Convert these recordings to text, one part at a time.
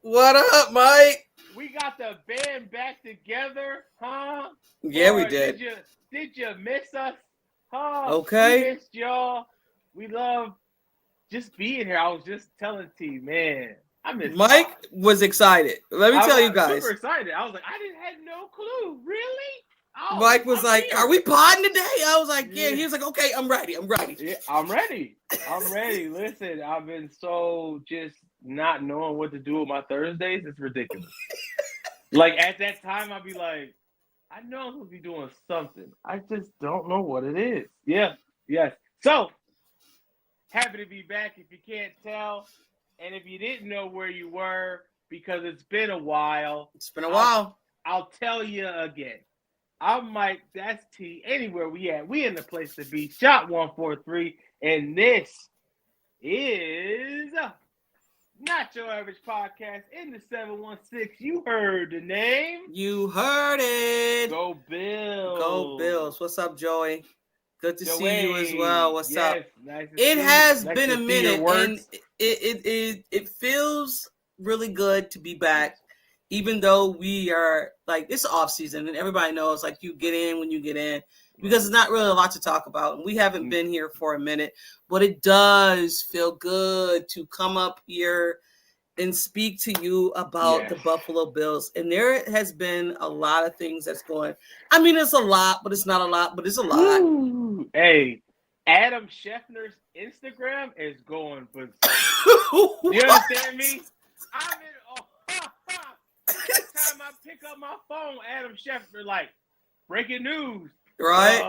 What up, Mike? We got the band back together, huh? Yeah, we Or did. did you miss us? Huh? We Okay. missed y'all. We love just being here. I was just telling T, man, I miss the Mike pod. was excited. Let me tell you I'm super guys. excited. I was like, I didn't had no clue. Really? Oh, Mike was I'm like, "Are here. we podding today?" I was like, "Yeah." Yeah. He was like, "Okay, I'm ready. I'm ready." Yeah, I'm ready. I'm ready. Listen, I've been so just not knowing what to do with my Thursdays. It's ridiculous. Like at that time, I'd be like, I know I'm supposed to be doing something. I just don't know what it is. Yeah, yes. So happy to be back. If you can't tell, and if you didn't know where you were because it's been a while, It's been a I'll while. I'll tell you again. I'm Mike. That's T. Anywhere we at, we in the place to be. Shot 143, and this is not your average podcast in the 716. You heard the name. You heard it. Go Bills. Go Bills. What's up, Joey? Good to see you as well. Joey. What's Yes, up? nice to It see. has Nice been to a see your minute, and works. it feels really good to be back. Yes. Even though we are like it's off season, and everybody knows like you get in when you get in because it's not really a lot to talk about, and we haven't been here for a minute. But it does feel good to come up here and speak to you about the Yes. Buffalo Bills. And there has been a lot of things that's going. I mean, it's a lot, but it's not a lot, but it's a lot. Woo. Hey, Adam Scheffner's Instagram is going berserk. You understand me? I'm in. Oh, every time I pick up my phone, Adam Scheffner like breaking news, Right?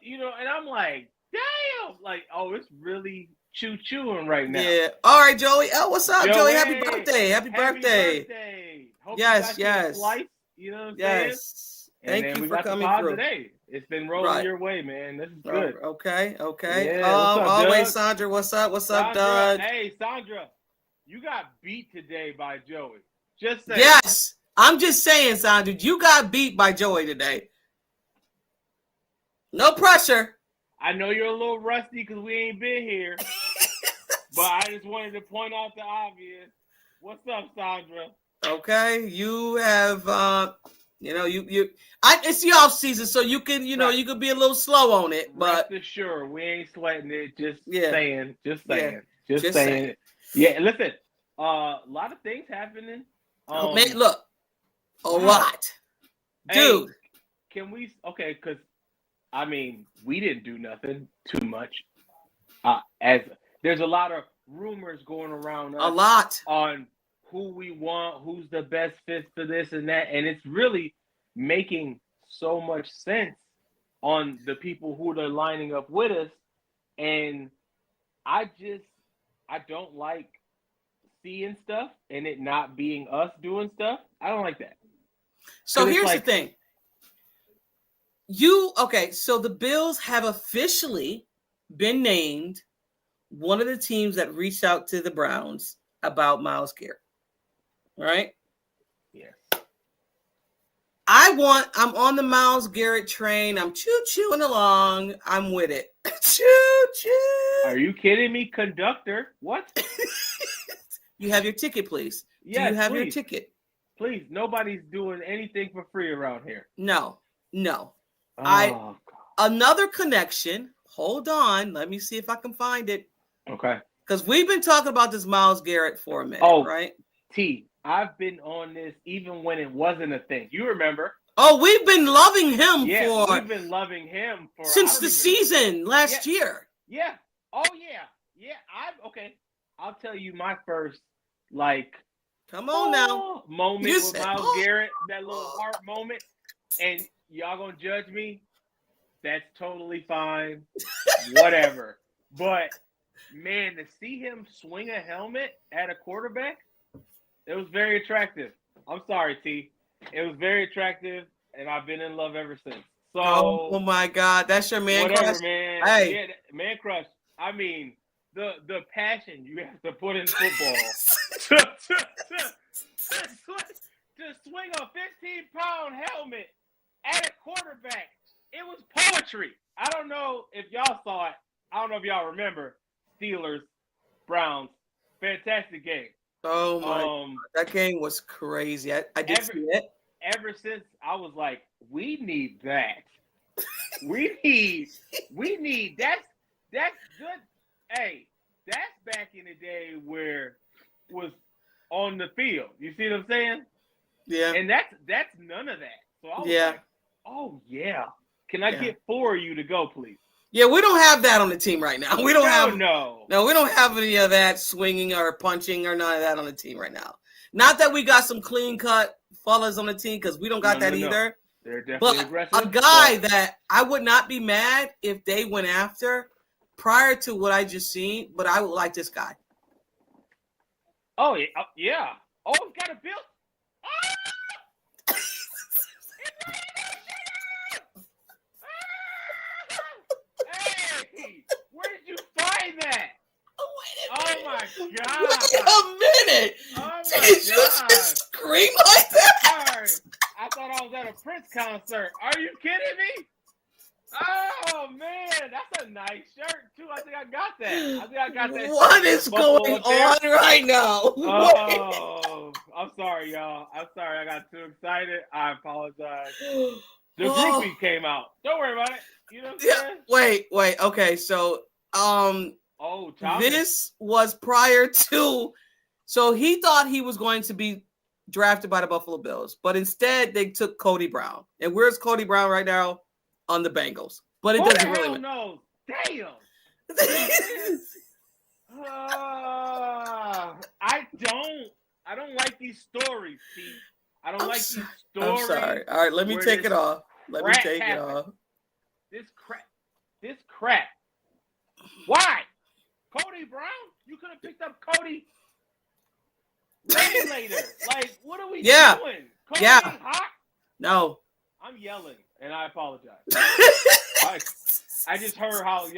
and I'm like, damn, like, oh, it's really chewing right now. Yeah. All right, Joey. Oh, what's up, Joey? Happy Hey, birthday. Happy birthday. Hope Yes, you got your yes. slice. You know what I'm saying? Yes. And Thank then you we for got the coming pod through. today. It's been rolling Right. your way, man. This is good. Okay. Yeah, what's up, Always, Doug? Sandra. What's up? What's up, Sandra, Doug? hey, Sandra, you got beat today by Joey. Just saying. Yes. I'm just saying, Sandra, you got beat by Joey today. No pressure. I know you're a little rusty because we ain't been here, but I just wanted to point out the obvious. What's up, Sandra? Okay, you have it's the off season, so you can you could be a little slow on it, but rest assured, we ain't sweating it. Just yeah, saying, just saying. saying. Yeah, listen, a lot of things happening. Oh man, look, a wow. lot, dude. Hey, can we? Okay, because I mean, we didn't do nothing too much. As there's a lot of rumors going around us A lot on who we want, who's the best fit for this and that, and it's really making so much sense on the people who are lining up with us. And I don't like seeing stuff and it not being us doing stuff. I don't like that. So here's the thing. So the Bills have officially been named one of the teams that reached out to the Browns about Myles Garrett. Right? Yes. I'm on the Myles Garrett train. I'm chewing along. I'm with it. Choo. Are you kidding me, conductor? What? You have your ticket, please. Yes, do you have please. your ticket? Please, nobody's doing anything for free around here. No. Oh, another connection. Hold on. Let me see if I can find it. Okay. Because we've been talking about this Myles Garrett for a minute, right? T, I've been on this even when it wasn't a thing. You remember? Oh, we've been loving him we've been loving him for since the season last year. Yeah. Oh yeah. I'll tell you my first come on now moment with Myles Garrett, that little heart moment, and y'all gonna judge me. That's totally fine. Whatever. But man, to see him swing a helmet at a quarterback, it was very attractive. I'm sorry, T. It was very attractive, and I've been in love ever since. So, oh my God, that's your man whatever, crush? Man. Hey. Yeah, man crush. I mean, the passion you have to put in football to swing a 15-pound helmet at a quarterback. It was poetry. I don't know if y'all saw it. I don't know if y'all remember Steelers, Browns. Fantastic game. Oh my God. That game was crazy. I did see it. Ever since I was like, we need that. We need that's good. Hey, that's back in the day where was on the field. You see what I'm saying? Yeah. And that's none of that. So I was like, oh yeah. Can I get 4 of you to go, please? Yeah, we don't have that on the team right now. We don't have no. We don't have any of that swinging or punching or none of that on the team right now. Not that we got some clean cut fellas on the team, because we don't got that either. They're definitely aggressive. A guy that I would not be mad if they went after prior to what I just seen, but I would like this guy. Oh yeah. Oh, he's got a build. Hey, where did you find that? Oh my God! Wait a minute! Oh did you just scream like that? Sorry. I thought I was at a Prince concert. Are you kidding me? Oh man, that's a nice shirt too. I think I got that. What is going on right now? Oh, I'm sorry, y'all. I'm sorry. I got too excited. I apologize. The groupie came out. Don't worry about it. You know what I'm saying? Wait. Okay, so Thomas. This was prior to. So he thought he was going to be drafted by the Buffalo Bills, but instead they took Cody Brown. And where's Cody Brown right now? On the Bengals. But it doesn't really matter. No, damn. I don't like these stories, Pete. I don't like these stories. I'm sorry. All right, let me take it off. Let me take it off. This crap. Why? Cody Brown? You could have picked up Cody way later. Like, what are we doing? Cody hot? No. I'm yelling, and I apologize. I just heard how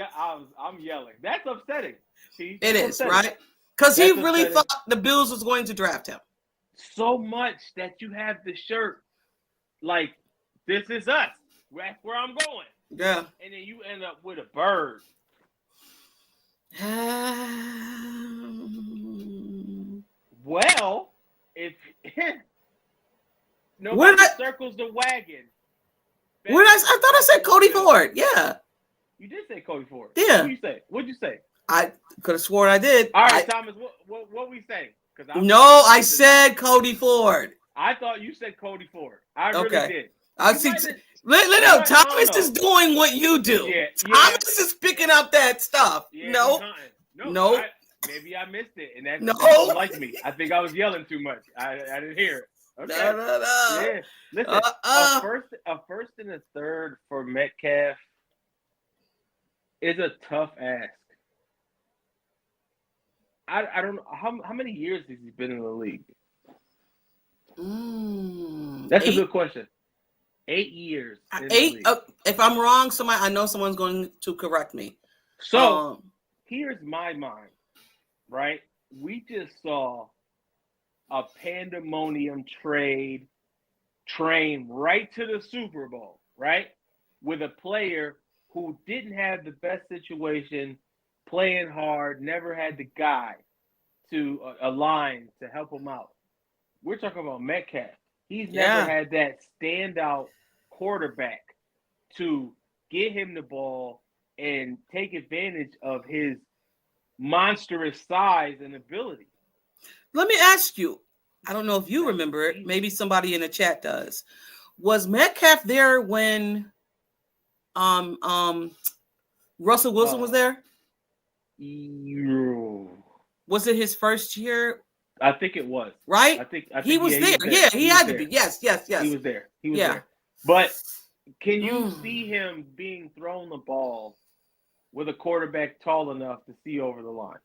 I'm yelling. That's upsetting. See? It is, right? Because he really thought the Bills was going to draft him. So much that you have the shirt like, this is us. That's where I'm going. Yeah. And then you end up with a bird. Well, if nobody circles the wagon. I thought I said Cody Ford. Yeah. You did say Cody Ford. Yeah. What'd you say? I could have sworn I did. All right, Thomas, what we say? I said Cody Ford. I thought you said Cody Ford. I really did. I see. Thomas is doing what you do. Yeah. Thomas is picking up that stuff. Yeah, no. Maybe I missed it, and that's no. Like me. I think I was yelling too much. I didn't hear it. Okay. No. Yeah. Listen, a first and a third for Metcalf is a tough ask. I don't know how many years has he been in the league. That's 8? A good question. 8 years. 8. If I'm wrong, I know someone's going to correct me. So here's my mind. Right, we just saw a pandemonium train right to the Super Bowl. Right, with a player who didn't have the best situation, playing hard, never had the guy to align to help him out. We're talking about Metcalf. He's never had that standout quarterback to get him the ball and take advantage of his monstrous size and ability. Let me ask you, I don't know if you remember it, maybe somebody in the chat does. Was Metcalf there when Russell Wilson was there? Was it his first year? I think it was. Right? I think he was there. Yeah, he had to be. Yes. He was there. There. But can you see him being thrown the ball with a quarterback tall enough to see over the line?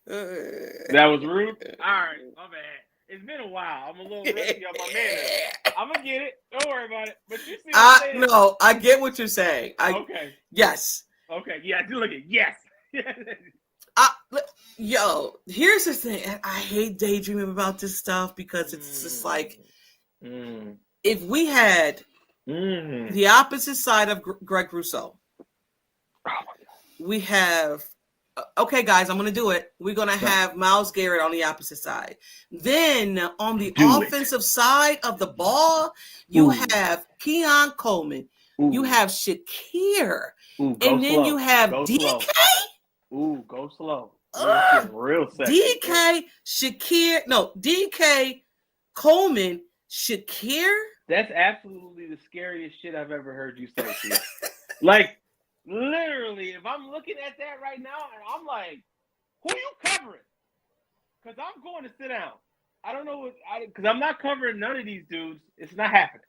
That was rude? All right, my bad. It's been a while. I'm a little rusty on my manners. I'm going to get it. Don't worry about it. But you see what I'm saying? No, I get what you're saying. Okay. Yes. Okay, yeah, look at yes. Yo, here's the thing. I hate daydreaming about this stuff because it's just like, if we had the opposite side of Greg Rousseau, we have Okay, guys, I'm going to do it. We're going to have Myles Garrett on the opposite side. Then on the offensive side of the ball, you have Keon Coleman. You have Shakir. And then you have DK. Go slow. Real sexy. DK, Shakir. No, DK, Coleman, Shakir. That's absolutely the scariest shit I've ever heard you say, Steve. Like, literally, if I'm looking at that right now and I'm like, who you covering? Because I'm going to sit down. I don't know because I'm not covering none of these dudes. It's not happening.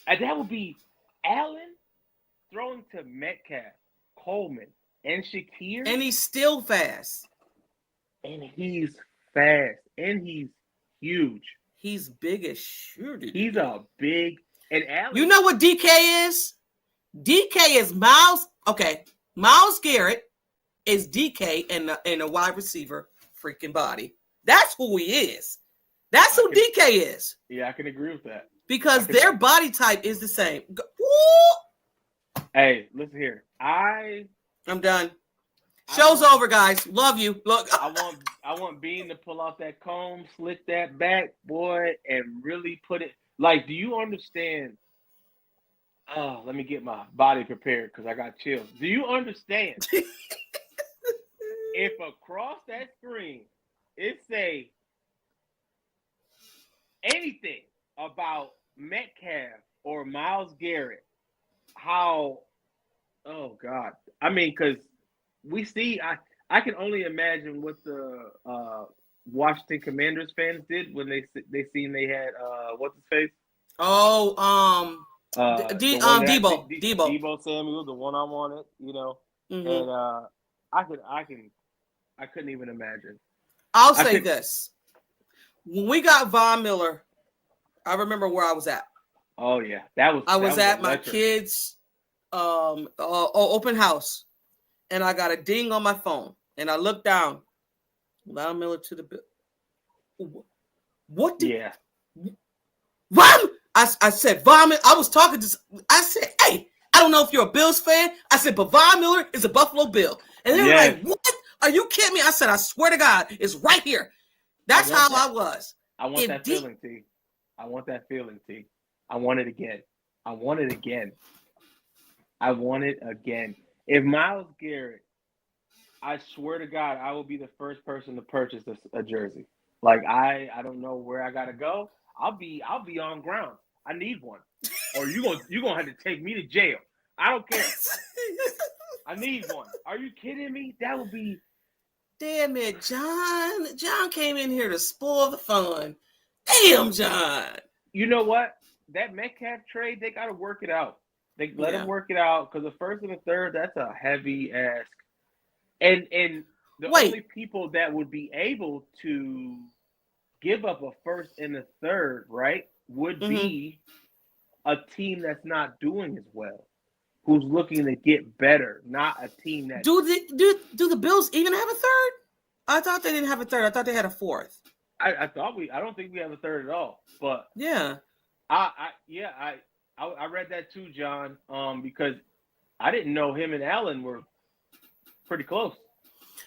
And that would be Allen throwing to Metcalf, Coleman, and Shakir. And he's still fast. And he's fast. And he's huge. He's big as shit. He's a big. And Allen. You know what DK is? DK is Myles. Okay, Myles Garrett is DK in a wide receiver freaking body. That's who he is. That's who DK is. Yeah, I can agree with that. Because their body type is the same. Hey, listen here. I'm done. Show's over, guys. Love you. Look, I want Bean to pull off that comb, slick that back, boy, and really put it. Like, do you understand? Oh, let me get my body prepared because I got chills. Do you understand? If across that screen it say anything about Metcalf or Myles Garrett, how? Oh God! I mean, because we see, I can only imagine what the Washington Commanders fans did when they seen they had what's his face? Oh, Debo Samuel, the one I wanted, you know, and I couldn't even imagine. I'll say this: when we got Von Miller, I remember where I was at. Oh yeah, I was at my kids' open house, and I got a ding on my phone, and I looked down. Von Miller to the bill. What? Von? I said, Von Miller. I was talking to. I said, hey, I don't know if you're a Bills fan. I said, but Von Miller is a Buffalo Bill, and they were like, what? Are you kidding me? I said, I swear to God, it's right here. That's how I was. I want that feeling, T. I want that feeling, T. I want it again. I want it again. I want it again. If Myles Garrett, I swear to God, I will be the first person to purchase a jersey. Like I don't know where I gotta go. I'll be on ground. I need one, or you gonna have to take me to jail. I don't care. I need one. Are you kidding me? That would be. Damn it, John. John came in here to spoil the fun. Damn, John. You know what? That Metcalf trade, they got to work it out. They let him work it out because the first and the third, that's a heavy ask. And the only people that would be able to give up a first and a third, right, would be a team that's not doing as well, who's looking to get better, not a team that. Do the Bills even have a third? I thought they didn't have a third. I thought they had a fourth. I don't think we have a third at all. But yeah, I read that too, John. Because I didn't know him and Allen were pretty close.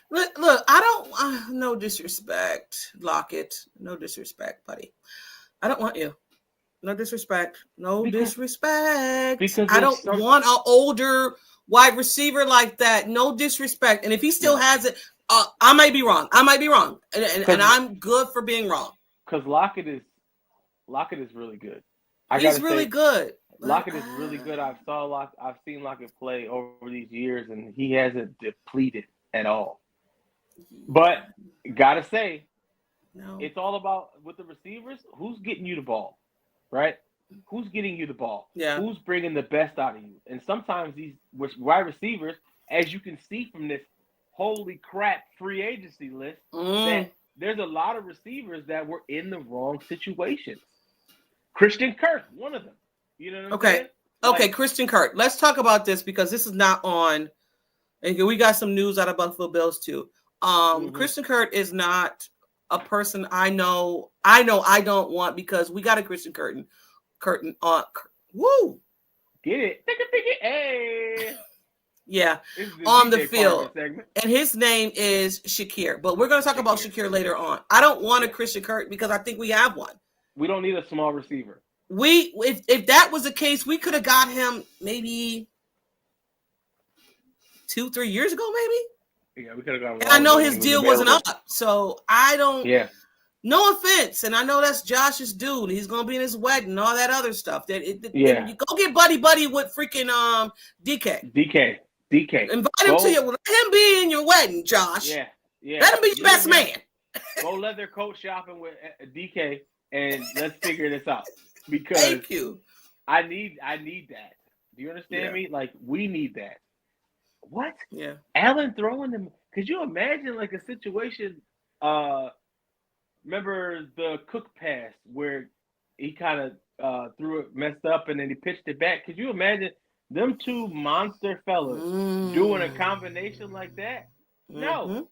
Look, I don't. No disrespect, Lockett. No disrespect, buddy. I don't want you. No disrespect. Disrespect. Because I don't want an older wide receiver like that. No disrespect. And if he still has it, I might be wrong. And I'm good for being wrong. Because Lockett is really good. He's really good. Lockett is really good. I've seen Lockett play over these years, and he hasn't depleted at all. But gotta say, it's all about with the receivers. Who's getting you the ball? Right? Who's getting you the ball? Yeah. Who's bringing the best out of you? And sometimes these wide receivers, as you can see from this holy crap free agency list, that there's a lot of receivers that were in the wrong situations. Christian Kirk, one of them. You know what I'm saying? Okay, Christian Kirk. Let's talk about this because this is not on. And we got some news out of Buffalo Bills too. Christian Kirk is not a person I know I don't want because we got a Christian curtain on. Woo! Get it. Hey. Yeah, This is the on the DJ field. segment. And his name is Shakir. But we're going to talk about Shakir later on. I don't want a Christian Kirk because I think we have one. We don't need a small receiver. If that was the case, we could have got him maybe 2-3 years ago, maybe. Yeah, we could have got him. And I know his deal wasn't up, so I don't. Yeah. No offense, and I know that's Josh's dude. He's gonna be in his wedding and all that other stuff. You go get buddy with freaking DK. DK. Invite him to your. Let him be in your wedding, Josh. Yeah. Let him be your best man. Go leather coat shopping with DK and let's figure this out. Because thank you. I need that. Do you understand me? Like, we need that. What? Yeah. Allen throwing them. Could you imagine like a situation? Remember the Cook pass where he kind of threw it, messed up, and then he pitched it back. Could you imagine them two monster fellas doing a combination like that? No,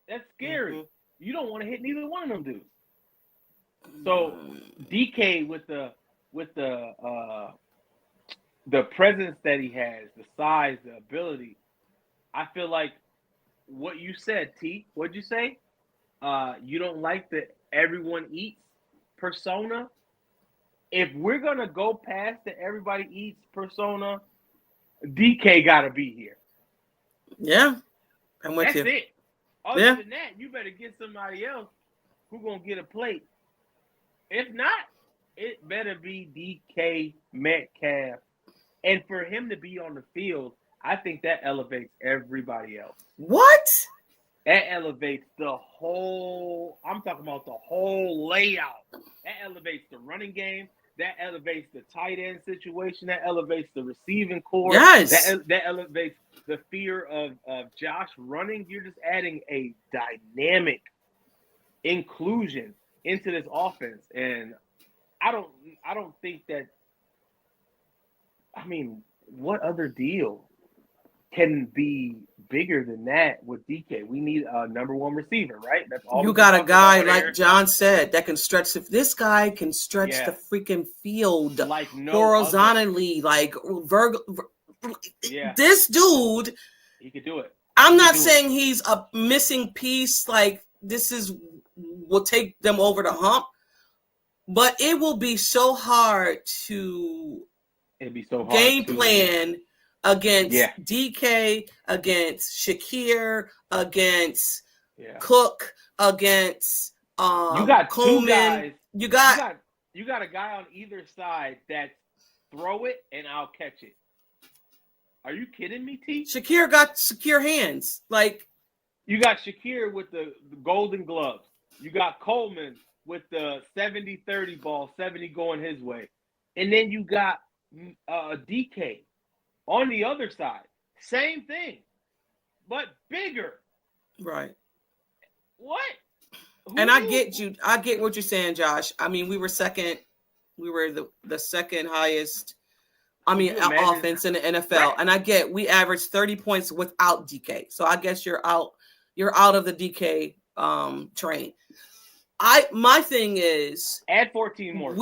that's scary. You don't want to hit neither one of them dudes. So DK with the presence that he has, the size, the ability, I feel like what you said, T. What'd you say? You don't like the everyone eats persona. If we're gonna go past the everybody eats persona, DK gotta be here. Yeah, I'm with you. That's it. Other than that, you better get somebody else who's gonna get a plate. If not, it better be DK Metcalf. And for him to be on the field, I think that elevates everybody else. What? That elevates the whole, I'm talking about the whole layout. That elevates the running game. That elevates the tight end situation. That elevates the receiving core. Yes. That elevates the fear of Josh running. You're just adding a dynamic inclusion into this offense. And I don't think that, I mean, what other deal can be bigger than that with DK? We need a number one receiver, right? That's all. You got a guy like John said that can stretch. If this guy can stretch the freaking field like horizontally, like this dude, he could do it. I'm not saying he's a missing piece. Like will take them over the hump, but it will be so hard to. It'd be so hard game plan against DK, against Shakir, against Cook, against you got Coleman. Two guys. You got a guy on either side that throw it and I'll catch it. Are you kidding me, T? Shakir got secure hands. Like, you got Shakir with the golden gloves. You got Coleman with the 70-30 ball, 70 going his way. And then you got DK on the other side. Same thing, but bigger. Right. What? And I get you. I get what you're saying, Josh. I mean, we were second. We were the second highest. I mean, offense in the NFL. Right. And I get we averaged 30 points without DK. So I guess you're out. You're out of the DK train. My thing is add 14 more.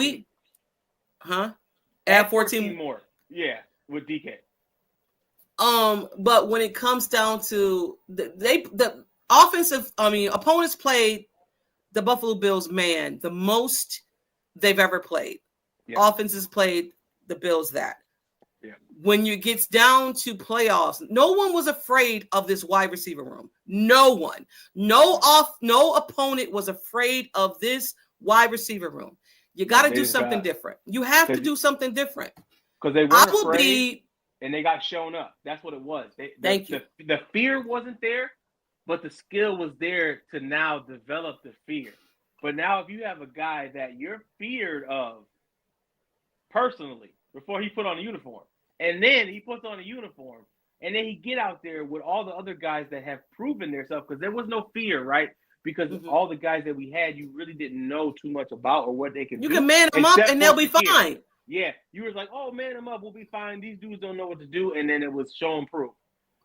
Add 14 more. Yeah, with DK. But when it comes down to the offensive, opponents played the Buffalo Bills man the most they've ever played. Yeah. Offenses played the Bills that. Yeah. When it gets down to playoffs, no one was afraid of this wide receiver room. No one. No opponent was afraid of this wide receiver room. You got to do something different. You have to do something different. Because they weren't afraid, and they got shown up. That's what it was. Thank you. The fear wasn't there, but the skill was there to now develop the fear. But now if you have a guy that you're feared of personally before he put on a uniform, and then he puts on a uniform, and then he get out there with all the other guys that have proven themselves, because there was no fear, right? Because all the guys that we had, you really didn't know too much about or what they can do. You can man them up and they'll be fine. Yeah, you was like, oh, man them up, we'll be fine. These dudes don't know what to do, and then it was show and prove.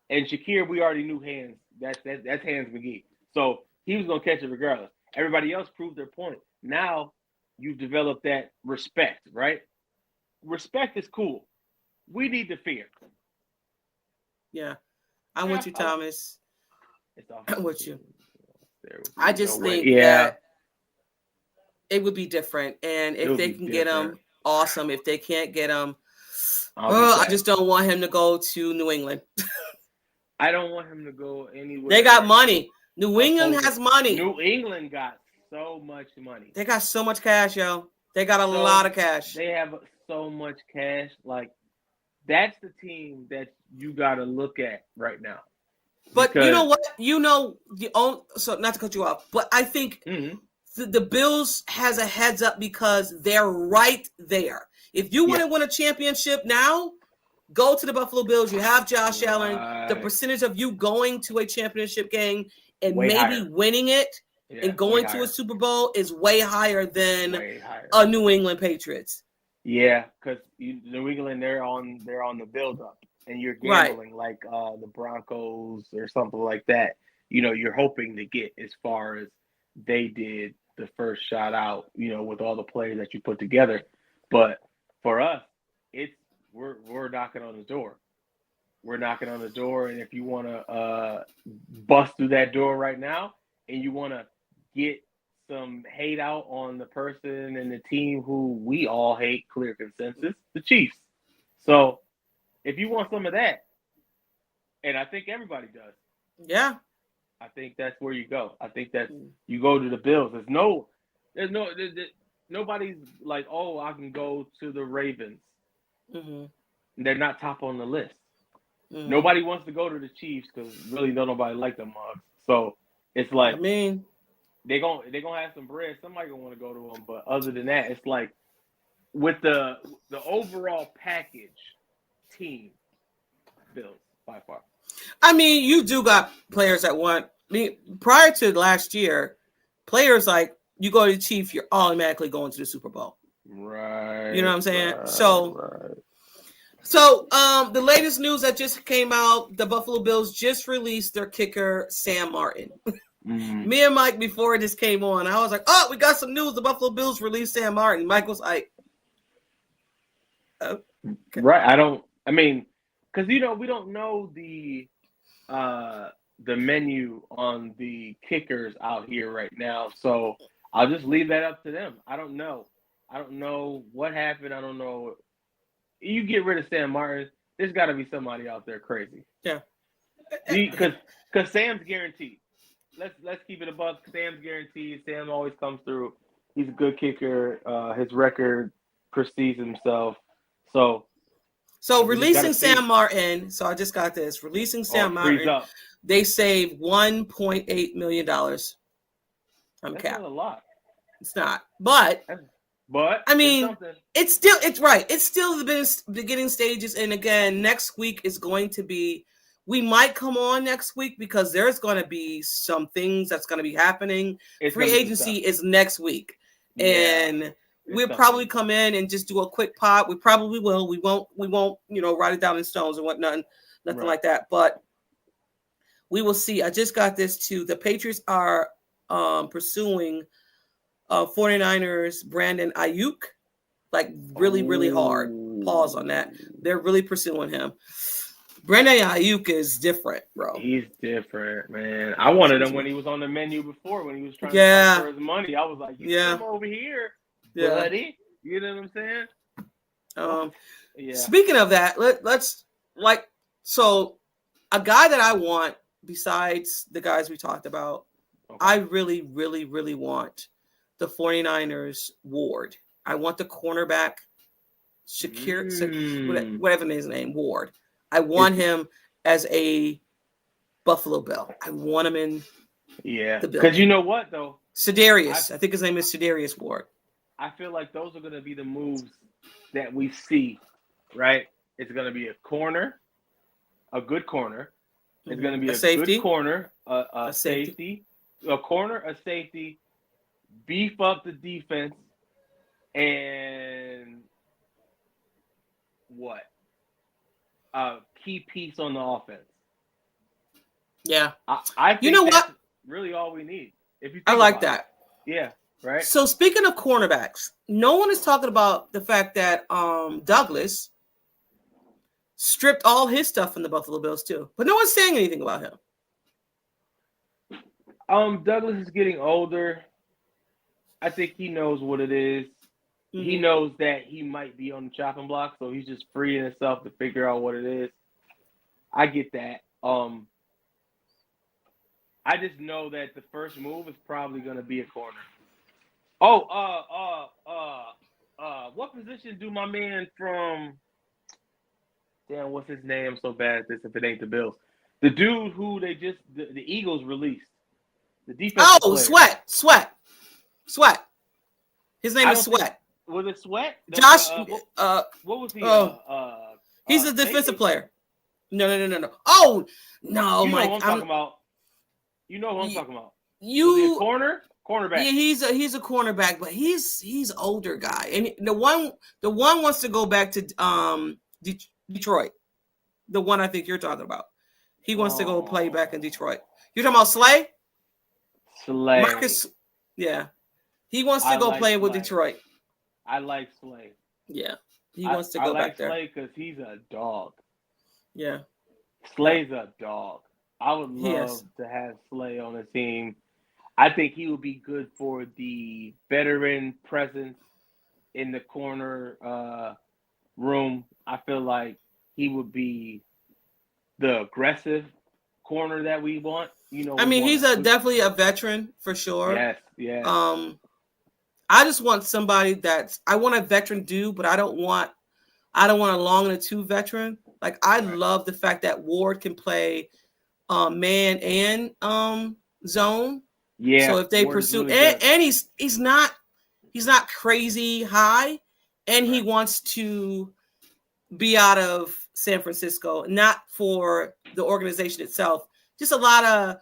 And Shakir, we already knew hands. That's Hands McGee. So he was gonna catch it regardless. Everybody else proved their point. Now you've developed that respect, right? Respect is cool. We need the fear. Yeah. I'm with you, Thomas. I'm with you. I just think that it would be different. And if they can get him, awesome. If they can't get him, I just don't want him to go to New England. I don't want him to go anywhere. They got money. New England has money. New England got so much money. They got so much cash, yo. They got a lot of cash. They have so much cash. Like, that's the team that you got to look at right now. But you know what? So not to cut you off, but I think the Bills has a heads up because they're right there. If you want to win a championship now, go to the Buffalo Bills. You have Josh Allen. The percentage of you going to a championship game and maybe winning it and going to a Super Bowl is way higher than a New England Patriots. Yeah, because New England, they're on the build up, and you're gambling like the Broncos or something like that. You know, you're hoping to get as far as they did the first shot out. You know, with all the players that you put together. But for us, we're knocking on the door. We're knocking on the door, and if you want to bust through that door right now, and you want to get some hate out on the person and the team who we all hate, clear consensus, the Chiefs. So if you want some of that, and I think everybody does. Yeah. I think that's where you go. I think that you go to the Bills. There's nobody's like, oh, I can go to the Ravens. Mm-hmm. They're not top on the list. Mm-hmm. Nobody wants to go to the Chiefs because really don't nobody like them mugs. So it's like, they're gonna have some bread. Somebody gonna want to go to them, but other than that, it's like with the overall package team, Bills by far. I mean, you do got players that want. I mean, prior to last year, players like you go to the Chiefs, you're automatically going to the Super Bowl. Right. You know what I'm saying? So the latest news that just came out: the Buffalo Bills just released their kicker Sam Martin. Me and Mike, before this came on, I was like, "Oh, we got some news. The Buffalo Bills released Sam Martin." Mike was like, "Okay." Right? Because we don't know the menu on the kickers out here right now, so I'll just leave that up to them. I don't know what happened. I don't know. You get rid of Sam Martin, there's got to be somebody out there crazy. Yeah. Because Sam's guaranteed. Let's keep it above. Sam's guaranteed. Sam always comes through. He's a good kicker. His record precedes himself. So releasing Sam Martin. So I just got this. Releasing Sam Martin. They saved $1.8 million on cap. That's not a lot. It's not, but I mean, it's still the beginning stages. And again, next week is going to be. We might come on next week because there's going to be some things that's going to be happening. Free agency is next week, and we'll probably come in and just do a quick pod. We probably will. We won't. Write it down in stones and whatnot, nothing like that. But we will see. I just got this too. The Patriots are pursuing 49ers Brandon Ayuk, like really, really hard. Pause on that. They're really pursuing him. Brandon Ayuk is different, bro. He's different, man. I wanted him when he was on the menu before, when he was trying to fight for his money. I was like, you come over here, buddy. You know what I'm saying? Speaking of that, let's so a guy that I want besides the guys we talked about, I really, really, really want the 49ers Ward. I want the cornerback, whatever his name, Ward. I want him as a Buffalo Bill. I want him in the building. Because you know what, though? Sedarius. I think his name is Sedarius Ward. I feel like those are going to be the moves that we see, right? It's going to be a corner, a good corner. It's going to be a safety. Good corner, a safety, a corner, a safety, beef up the defense, and what? A key piece on the offense. Yeah. I think that's really all we need. If you think I like that. Yeah, right? So speaking of cornerbacks, no one is talking about the fact that Douglas stripped all his stuff from the Buffalo Bills too. But no one's saying anything about him. Douglas is getting older. I think he knows what it is. Mm-hmm. He knows that he might be on the chopping block, so he's just freeing himself to figure out what it is. I get that. I just know that the first move is probably going to be a corner. What position do my man from? Damn, what's his name? I'm so bad at this if it ain't the Bills. The dude who the Eagles released. The defensive player. Sweat. His name is Sweat. Was it Sweat? Josh. What was he? He's a defensive player. No. Oh no, you know Mike. Who I'm talking about. You know who I'm talking about. Was he a cornerback. Yeah, he's a cornerback, but he's older guy, and the one wants to go back to Detroit. The one I think you're talking about. He wants to go play back in Detroit. You're talking about Slay? Slay. Marcus. Yeah. He wants to go play with Detroit. I like Slay. Yeah. He wants to go back there. I like Slay because he's a dog. Yeah. Slay's a dog. I would love to have Slay on the team. I think he would be good for the veteran presence in the corner room. I feel like he would be the aggressive corner that we want. He's definitely a veteran for sure. Yes. I just want somebody I want a veteran dude, but I don't want a long in the two veteran. Like I love the fact that Ward can play man and zone. Yeah. So if they pursue and he's not crazy high, and he wants to be out of San Francisco, not for the organization itself. Just a lot of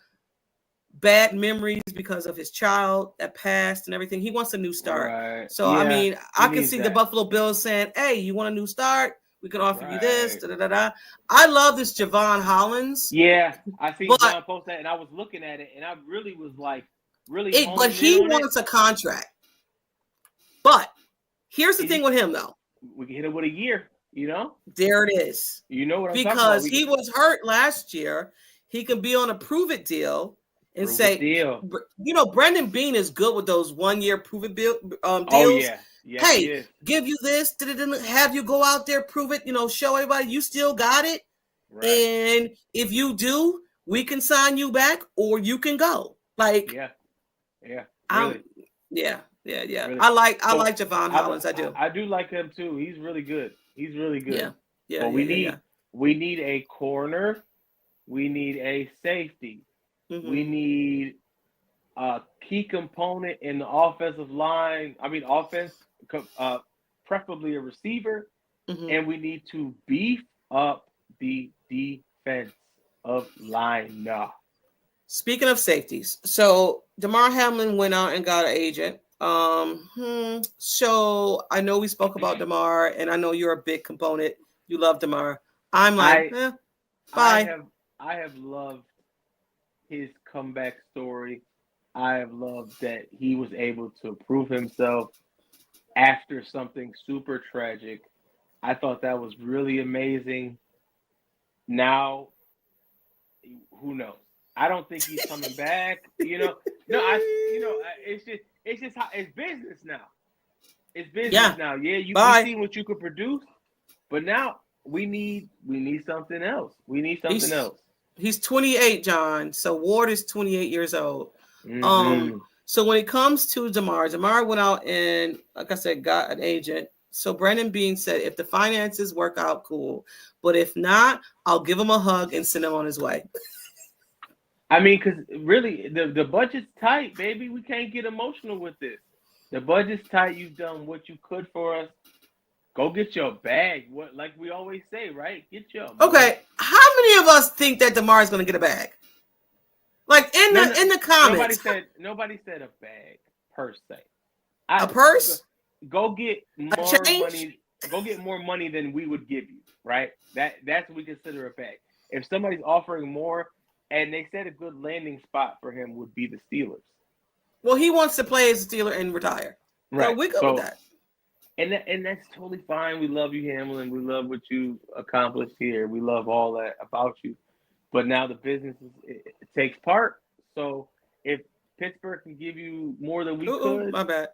bad memories because of his child that passed and everything. He wants a new start. Right. So I can see the Buffalo Bills saying, "Hey, you want a new start? We can offer you this." Da, da, da, da. I love this Javon Hollins. Yeah, I see John post that, and I was looking at it, and I really was like, but he wants a contract. But here's the thing with him, though. We can hit it with a year. There it is. You know what I'm talking about. Because he was hurt last year. He can be on a prove it deal and Brendan Bean is good with those 1 year prove it deals. Oh yeah. Hey, give you this, have you go out there, prove it, show everybody you still got it. Right. And if you do, we can sign you back or you can go. Like, yeah. Really. Yeah. Really. I like Javon Hollins. I do. I do like him too. He's really good. Yeah. But we need a corner. We need a safety. Mm-hmm. We need a key component in the offensive line. Offense, preferably a receiver. Mm-hmm. And we need to beef up the defense of line now. Speaking of safeties, so Damar Hamlin went out and got an agent. So I know we spoke about Damar, and I know you're a big component. You love Damar. I'm like, bye. I have loved his comeback story. I have loved that he was able to prove himself after something super tragic. I thought that was really amazing. Now, who knows? I don't think he's coming back. It's just how it's business now. It's business now. Yeah, you've seen what you could produce, but now we need something else. We need something else. He's 28, John. So Ward is 28 years old. Mm-hmm. So when it comes to Damar went out and, like I said, got an agent. So Brandon Bean said, if the finances work out, cool. But if not, I'll give him a hug and send him on his way. Because really, the budget's tight, baby. We can't get emotional with this. The budget's tight. You've done what you could for us. Go get your bag. What, like we always say, right? Get your money. Okay. How many of us think that Damar is going to get a bag? Like in the comments. Nobody said a bag per se. A purse? Go get more money. Go get more money than we would give you, right? That's what we consider a bag. If somebody's offering more, and they said a good landing spot for him would be the Steelers. Well, he wants to play as a Steeler and retire. Right. So we go with that. And that's totally fine. We love you, Hamlin. We love what you accomplished here. We love all that about you. But now the business it takes part. So if Pittsburgh can give you more than we Ooh, could, my bad.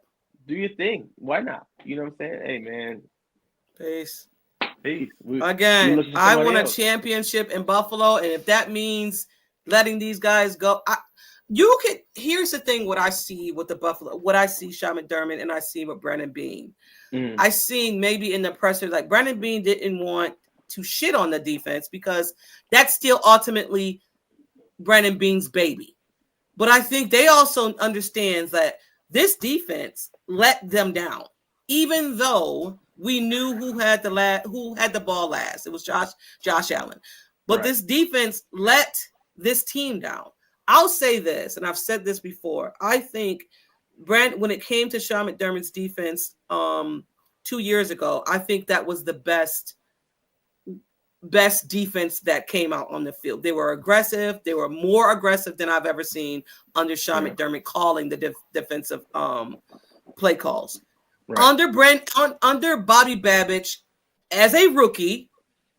do your thing. Why not? You know what I'm saying? Hey, man. Peace. Peace. We Again, look for I somebody want a else. championship in Buffalo, and if that means letting these guys go, you could. Here's the thing: what I see with the Buffalo, what I see Sean McDermott, and I see with Brandon Beane. I seen maybe in the presser like Brandon Beane didn't want to shit on the defense because that's still ultimately Brandon Beane's baby. But I think they also understands that this defense let them down, even though we knew who had the ball last. It was Josh Allen. But this defense let this team down. I'll say this, and I've said this before. I think when it came to Sean McDermott's defense 2 years ago, I think that was the best defense that came out on the field. They were aggressive. They were more aggressive than I've ever seen under Sean McDermott calling the defensive play calls. Right. Under Bobby Babich, as a rookie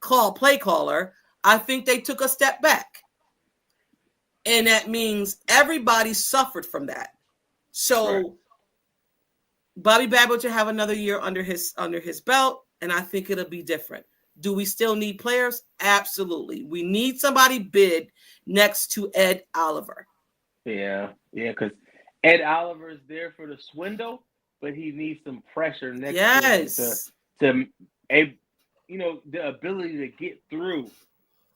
play caller, I think they took a step back. And that means everybody suffered from that. So Bobby Babich will have another year under his belt, and I think it'll be different. Do we still need players? Absolutely. We need somebody big next to Ed Oliver. Yeah, because Ed Oliver is there for the swindle, but he needs some pressure next to him the ability to get through.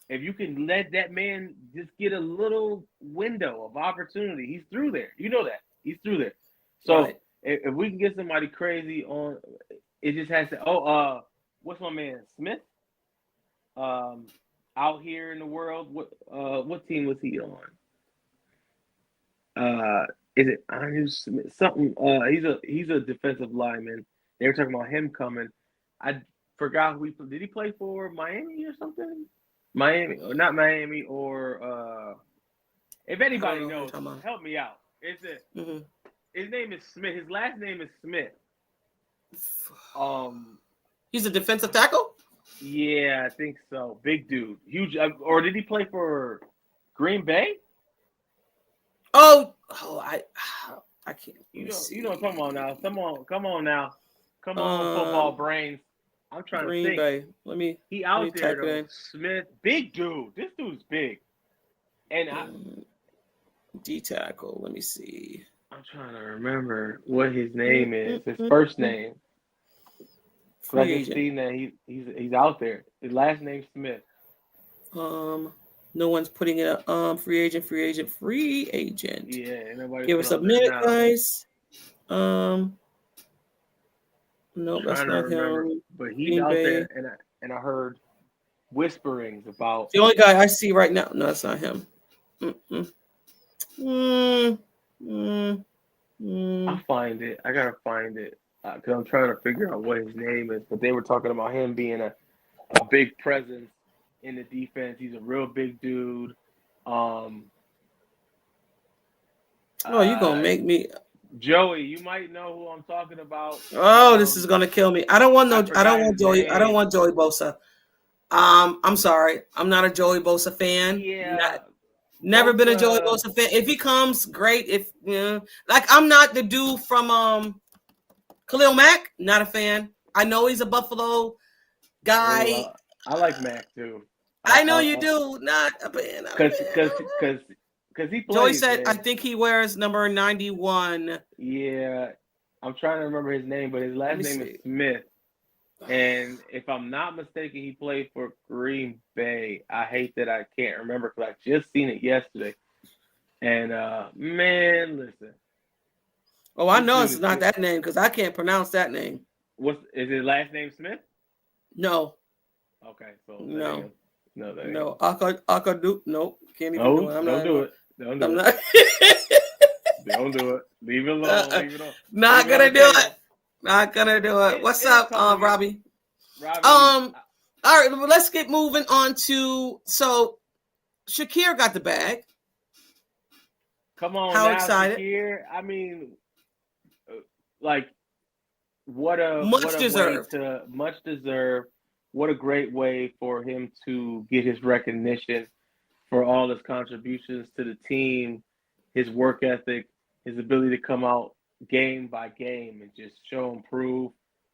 If you can let that man just get a little window of opportunity, he's through there. You know that. He's through there. So if we can get somebody crazy on, it just has to. What's my man Smith? Out here in the world, what team was he on? Is it Anu Smith? Something. He's a defensive lineman. They were talking about him coming. I forgot who did he play for? Miami or something? Miami, or not Miami, or if anybody knows, help me out. His name is Smith. His last name is Smith. He's a defensive tackle? Yeah, I think so. Big dude, huge. Or did he play for Green Bay? I can't. You know what I'm talking about now. Come on now. Come on, football brains. I'm trying Green to think. Bay. He out there though. Smith, big dude. This dude's big. And D tackle. Let me see. I'm trying to remember what his name is. His first name. I can see that he's out there. His last name's Smith. No one's putting it up. Free agent. Yeah, nobody. Give us a minute, guys. No, that's not him. But he's out there, and I heard whisperings about the only guy I see right now. No, that's not him. I'll find it. I gotta find it because I'm trying to figure out what his name is. But they were talking about him being a big presence in the defense. He's a real big dude. You gonna make me. Joey, you might know who I'm talking about. Oh, this is gonna kill me. I don't want Joey. Name. I don't want Joey Bosa. I'm sorry. I'm not a Joey Bosa fan. Yeah. Never been a Joey Bosa fan. If he comes, great. If I'm not the dude from Khalil Mack. Not a fan. I know he's a Buffalo guy. Well, I like Mack too. I know you do. Not a fan. Because he plays. Joey said, I think he wears number 91. Yeah. I'm trying to remember his name, but his last name is Smith. And if I'm not mistaken, he played for Green Bay. I hate that I can't remember because I just seen it yesterday. And, man, listen. Oh, I know it's not that name because I can't pronounce that name. Is his last name Smith? No. Okay. So no. No. Akadu. Nope. Can't even do it. Don't do it. Don't do it. Leave it alone. Not gonna do it. Not gonna do it. What's up, Robbie? All right, well, let's get moving on to Shakir got the bag. Come on, how excited? Shakir. I mean, like much deserved. Much deserved. What a great way for him to get his recognition for all his contributions to the team, his work ethic, his ability to come out game by game and just show and prove.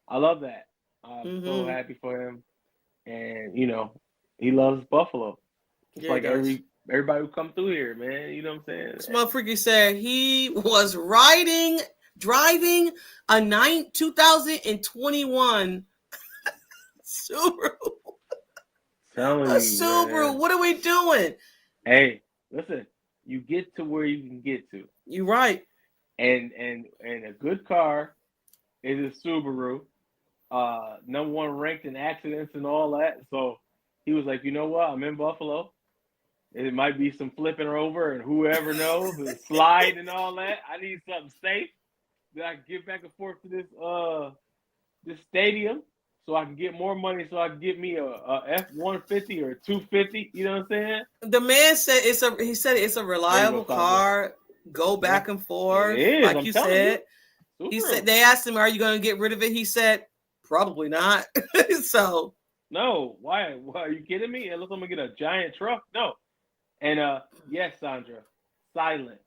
I love that. I'm so happy for him. And, you know, he loves Buffalo. It's like everybody who come through here, man. You know what I'm saying? This motherfucker said he was driving a 2021 Subaru. Telling a Subaru. Man. What are we doing? Hey, listen. You get to where you can get to. You're right. And a good car is a Subaru. Number one ranked in accidents and all that. So he was like, you know what? I'm in Buffalo. It might be some flipping over and whoever knows, and slide and all that. I need something safe that I can get back and forth to this stadium so I can get more money so I can get me a F-150 or a 250. You know what I'm saying? The man said it's a reliable car. Go back and forth. It is, like I'm you telling said. You. He said they asked him, are you going to get rid of it? He said, probably not. So no, why? Are you kidding me? It looks like I'm gonna get a giant truck. No. And yes, Sandra, silent.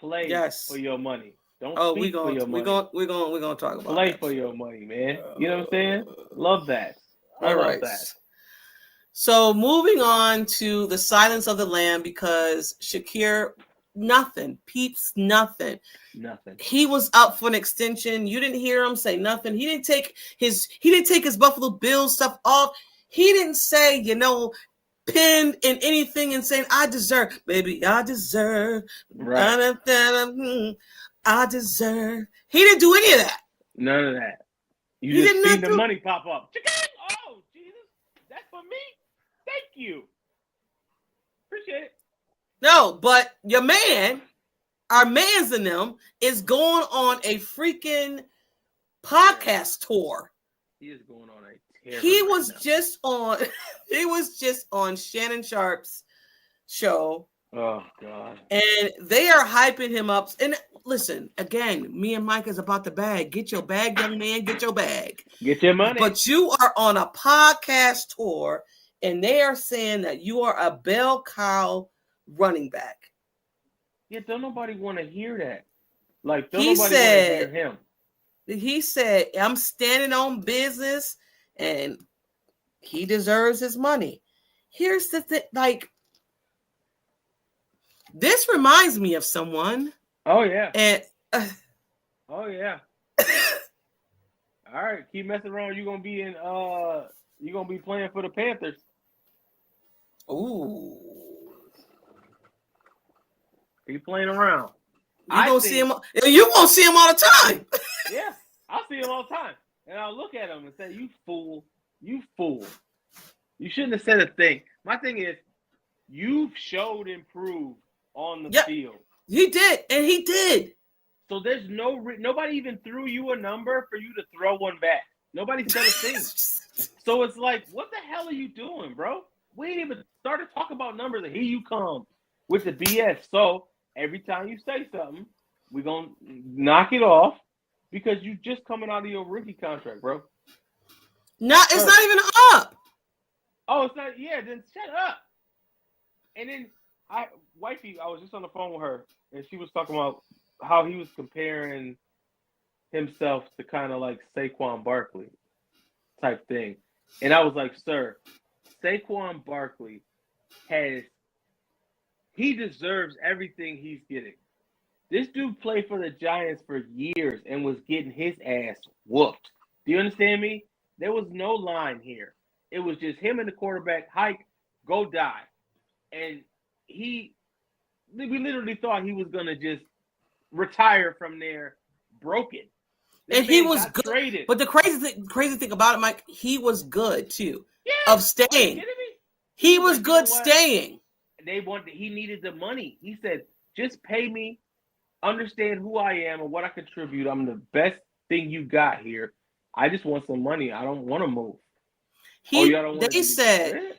Play for your money. Don't speak for your money. We're gonna talk about play that. For your money, man. You know what I'm saying? Love that. I love that. So moving on to the silence of the Lamb, because Shakir, nothing, peeps, nothing. He was up for an extension. You didn't hear him say nothing. He didn't take his Buffalo Bills stuff off. He didn't say, pinned in anything and saying, I deserve, baby, I deserve. Right. I deserve. He didn't do any of that. None of that. You just seen the money pop up. Oh, Jesus, that's for me? Thank you. Appreciate it. No, but your man, our mans in them, is going on a freaking podcast tour. He is going on a He was just on Shannon Sharp's show. Oh God. And they are hyping him up. And listen, again, me and Mike is about the bag. Get your bag, young man, get your bag. Get your money. But you are on a podcast tour, and they are saying that you are a bell cow running back. Yeah, don't nobody want to hear that. Like, don't nobody want to hear him. He said, I'm standing on business. And he deserves his money. Here's the thing, this reminds me of someone. Oh yeah. And oh yeah. All right, keep messing around. You're gonna be playing for the Panthers. Ooh. Keep playing around. You won't see him all the time. Yeah, I'll see him all the time. And I'll look at him and say, you fool. You fool. You shouldn't have said a thing. My thing is, you've showed and proved on the field. He did, and he did. So there's nobody even threw you a number for you to throw one back. Nobody said a thing. So it's like, what the hell are you doing, bro? We ain't even started talking about numbers, and here you come with the BS. So every time you say something, we're going to knock it off. Because you just coming out of your rookie contract, bro. It's not even up. Oh, it's not. Yeah, then shut up. And then wifey, I was just on the phone with her, and she was talking about how he was comparing himself to kind of like Saquon Barkley type thing. And I was like, sir, Saquon Barkley he deserves everything he's getting. This dude played for the Giants for years and was getting his ass whooped. Do you understand me? There was no line here. It was just him and the quarterback, hike, go die. And we literally thought he was going to just retire from there broken. And he was good. Traded. But the crazy thing about it, Mike, he was good too. Yeah, of staying. He was good staying. He needed the money. He said, just pay me. Understand who I am and what I contribute. I'm the best thing you got here. I just want some money. I don't want to move. They said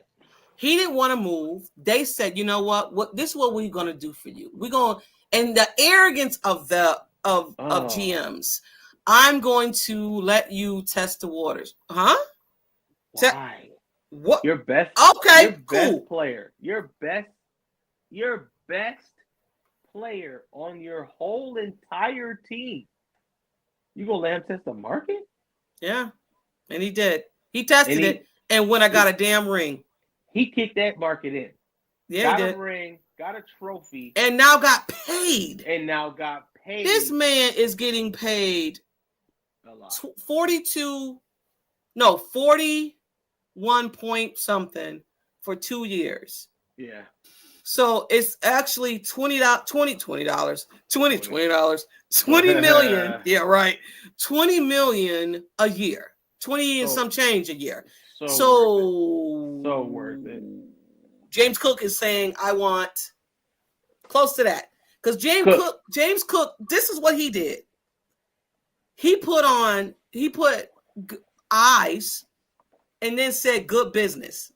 he didn't want to move. They said, you know what? This is what we're gonna do for you. We're gonna, and the arrogance of GMs, I'm going to let you test the waters. Huh? Why? What? Your best. Okay, Your best cool. player. Your best player on your whole entire team. You gonna let him test the market? Yeah, and he did. He tested And it, and when I got a damn ring. He kicked that market in. Yeah, got he did. a ring, got a trophy, and now got paid. This man is getting paid a lot. 41 point something for 2 years. Yeah. So it's actually $20 million. Yeah, right. 20 million a year. 20 and some change a year. So worth it. James Cook is saying, I want close to that. Because James Cook, this is what he did. He put eyes and then said good business.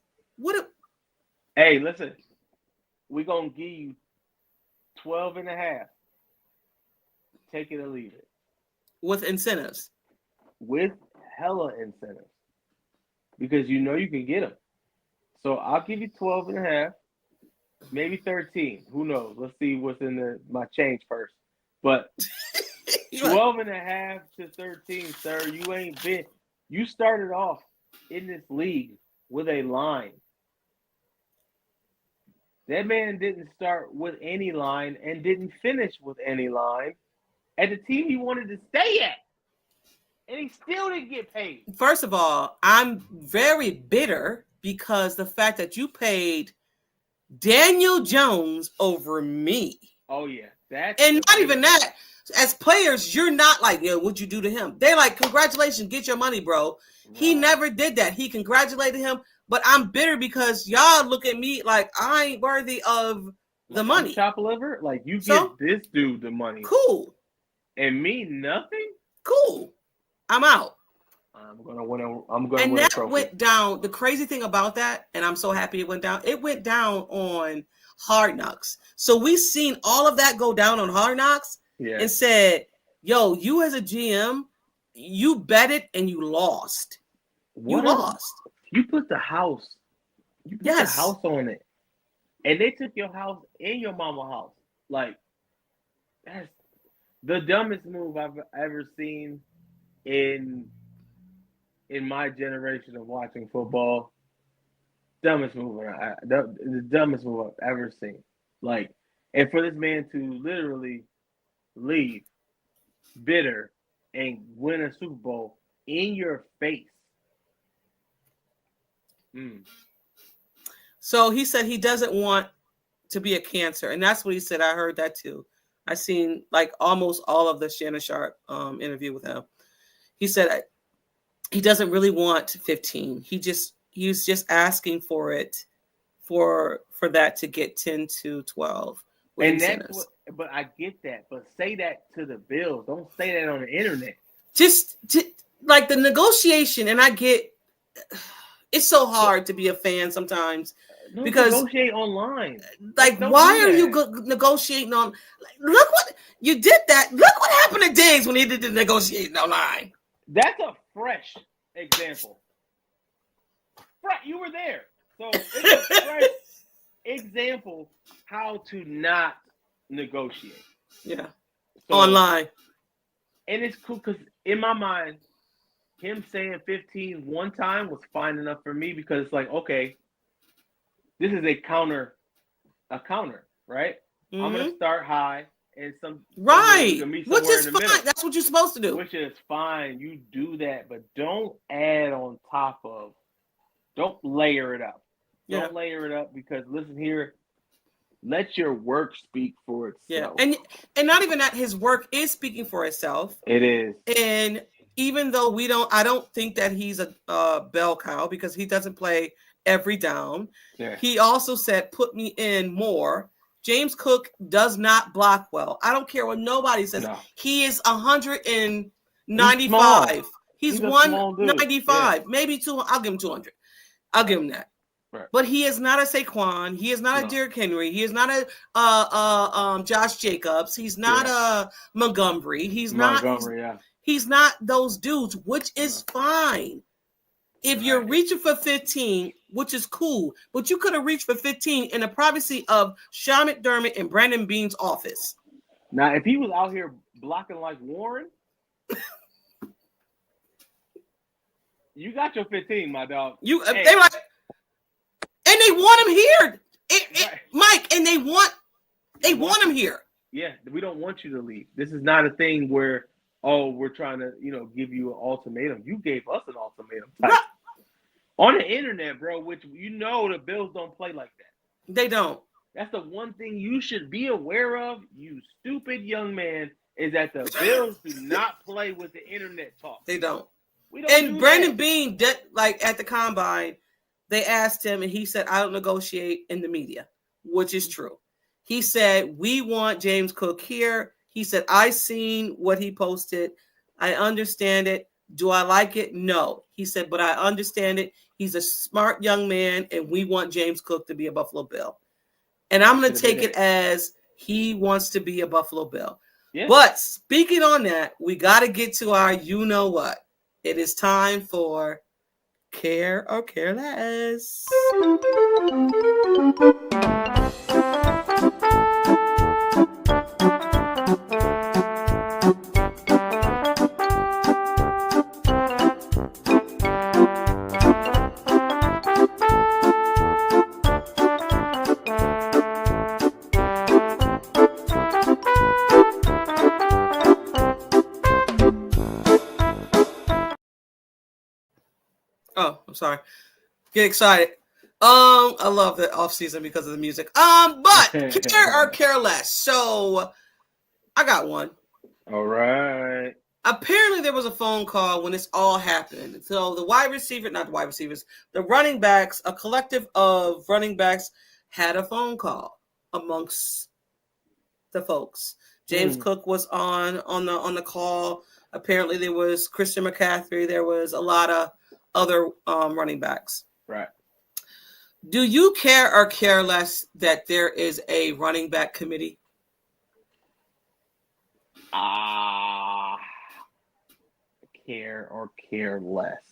Hey, listen. We're going to give you 12 and a half. Take it or leave it. With incentives. With hella incentives. Because you know you can get them. So I'll give you 12 and a half. Maybe 13. Who knows? Let's see what's in my change first. But 12 and a half to 13, sir. You started off in this league with a line. That man didn't start with any line and didn't finish with any line at the team he wanted to stay at. And he still didn't get paid. First of all, I'm very bitter because the fact that you paid Daniel Jones over me. Oh, yeah. And not even that. As players, you're not like, yo, what'd you do to him? They're like, congratulations, get your money, bro. Right. He never did that. He congratulated him. But I'm bitter because y'all look at me like I ain't worthy of the money. Chop liver? Like, you give this dude the money. Cool. And me nothing? Cool. I'm out. I'm gonna win a trophy. Went down. The crazy thing about that, and I'm so happy it went down. It went down on Hard Knocks. So we seen all of that go down on Hard Knocks, and said, "Yo, you as a GM, you betted and you lost. You lost. You put the house. You put the house on it, and they took your house and your mama's house. Like that's the dumbest move I've ever seen in my generation of watching football. Dumbest move the dumbest move I've ever seen. Like, and for this man to literally leave bitter and win a Super Bowl in your face. So he said he doesn't want to be a cancer, and that's what he said. I heard that too. I seen like almost all of the Shannon Sharp interview with him. He said he doesn't really want 15. He's just asking for it for that to get 10 to 12. And but I get that. But say that to the Bills. Don't say that on the internet. Just like the negotiation, and I get it's so hard to be a fan sometimes because negotiate online. Like, why are you negotiating on? Like, look what you did. Look what happened to Diggs when he did the negotiating online. That's a fresh example. You were there, so it's a fresh example how to not negotiate. Yeah, so, online. And it's cool because in my mind, him saying 15 one time was fine enough for me because it's like, okay, this is a counter, right? Mm-hmm. I'm gonna start high and right, which is fine. That's what you're supposed to do. Which is fine. You do that, but don't add on top of. Don't layer it up. Yeah. Don't layer it up because listen here, let your work speak for itself. Yeah, and not even that, his work is speaking for itself. It is. And even though I don't think that he's a bell cow because he doesn't play every down. Yeah. He also said, "Put me in more." James Cook does not block well. I don't care what nobody says. No. He is 195. He's 195, maybe 200. I'll give him 200. I'll give him that. Right. But he is not a Saquon. He is not a Derrick Henry. He is not a Josh Jacobs. He's not a Montgomery. He's not. He's not those dudes, which is fine. If you're reaching for 15, which is cool, but you could have reached for 15 in the privacy of Sean McDermott and Brandon Beane's office. Now, if he was out here blocking like Warren, you got your 15, my dog. They like, and they want him here, Mike, and they want him here. Yeah, we don't want you to leave. This is not a thing where, we're trying to, give you an ultimatum. You gave us an ultimatum. Right. On the internet, bro, which the Bills don't play like that. They don't. That's the one thing you should be aware of, you stupid young man, is that the Bills do not play with the internet talk. They don't. We don't and do Brandon that. Beane, at the combine, they asked him, and he said, I don't negotiate in the media, which is true. He said, we want James Cook here. He said, I seen what he posted. I understand it. Do I like it? No. He said, but I understand it. He's a smart young man, and we want James Cook to be a Buffalo Bill. And I'm going to take it as he wants to be a Buffalo Bill. Yeah. But speaking on that, we got to get to our you know what. It is time for Care or Careless. Oh, I'm sorry. Get excited. I love the off season because of the music. But care or care less. So I got one. All right. Apparently there was a phone call when this all happened. So the running backs, a collective of running backs had a phone call amongst the folks. James Cook was on the call. Apparently there was Christian McCaffrey. There was a lot of other running backs. Right. Do you care or care less that there is a running back committee? Care or care less.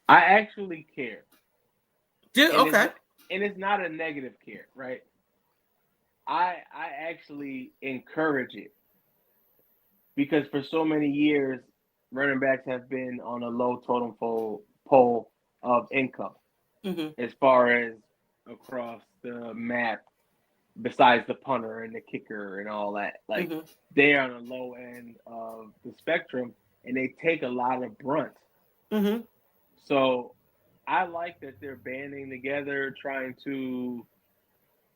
I actually care. Okay. It's not a negative care, right? I actually encourage it because for so many years, running backs have been on a low totem pole of income as far as across the map, besides the punter and the kicker and all that. Like they're on the low end of the spectrum and they take a lot of brunt. So I like that they're banding together, trying to